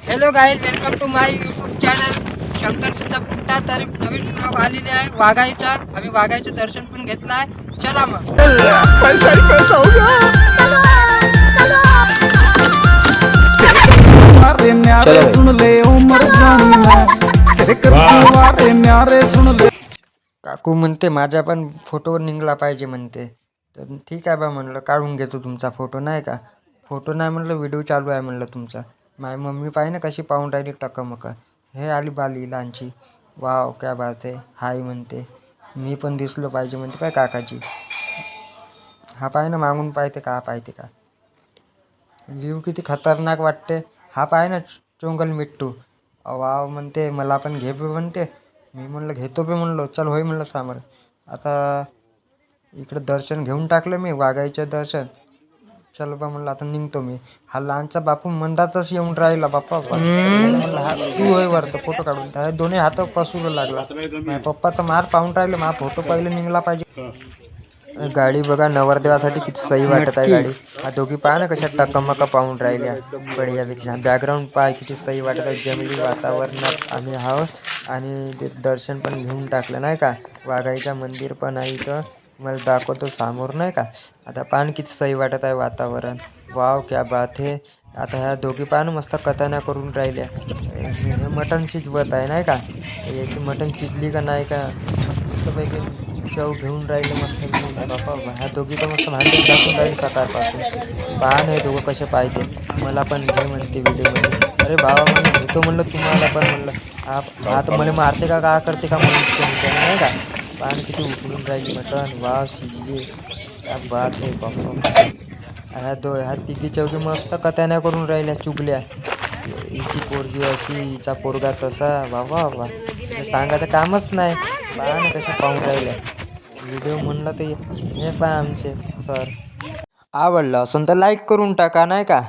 Hello guys, welcome to my YouTube channel Shankar सुद्धा पुट्टा. तर नवीन ब्लॉग आलेले आहे वाघाईचा. आम्ही वाघाईचं दर्शन पण घेतलं आहे. चला मग. पैसा ही पैसा हो गया। मारे न्यारे सुन ले उमर जानी मैं तेरे करतू मारे न्यारे सुन ले। काकू म्हणते माझ्या पण फोटोवर निघला पाहिजे म्हणते. तर ठीक आहे बा म्हणलं, काढून घेतो तुमचा फोटो. नाही का फोटो नाही म्हणलं, व्हिडिओ चालू आहे म्हणलं तुमचा. माझी मम्मी पाहिजे ना कशी पाहून राहिली टकमक. हे आली बाली लहानची. वाव क्या बात आहे. हाय म्हणते. मी पण दिसलो पाहिजे म्हणते काय काकाची. हा पाय ना मागून पाहते का पाहते का. व्ह्यू किती खतरनाक वाटते. हा पाय ना चोंगल मिट्टू. वाव म्हणते मला पण घे बे म्हणते. मी म्हणलं घेतो बे म्हणलो. चल होय म्हणलं सामोर. आता इकडं दर्शन घेऊन टाकलं मी वाघाईचं दर्शन. चल बा म्हणलं आता निघतो मी. हा लहानचा बापू मंदाचाच येऊन राहिला बाप्पा. म्हणलं हा तू होय वरतं फोटो काढून. त्या दोन्ही हात पसरू लागला. माझ्या पप्पाचा मार पाहून राहिले. माझा फोटो पहिले निघला पाहिजे. गाडी बघा नवरदेवासाठी किती सही वाटत आहे गाडी. हा दोघी पहा ना कशा टकमका पाहून राहिल्या. बढिया विकल्या. बॅकग्राऊंड पहा किती सही वाटत आहे. जंगली वातावरणात आम्ही आहोत आणि ते दर्शन पण घेऊन टाकलं नाही का. वाघाईचं मंदिर पण आहे इथं. मला दाखवतो समोर नाही का. आता पान किती सही वाटत आहे वातावरण. वाव क्या बात है. आता ह्या दोघी पान मस्त कथाना करून राहिल्या. मटण शिजवत आहे नाही का. याची मटण शिजली का नाही का मस्तपैकी चव घेऊन राहिले मस्त. बापा ह्या दोघी तर मस्त भांडी टाकून राहिले सकाळपासून. पान हे दोघं कसे पाहिजे. मला पण घे म्हणते व्हिडिओमध्ये. अरे बाबा म्हणलं घेतो म्हणलं तुम्हाला पण म्हणलं. हा तर मला मारते का करते का म्हणून नाही का. पान किती उकळून राहिली मटण. वाव शिजली क्या बात आहे बाप्पा. ह्या तिघी चौघी मस्त कथाण्या करून राहिल्या चुगल्या. हिची पोरगी अशी हिचा पोरगा तसा. बाबा बाबा सांगायचं कामच नाही. पहा ना कशा पाहून राहिल्या. व्हिडिओ म्हणलं तर हे पहा आमचे सर. आवडलं असेल तर लाईक करून टाका नाही का.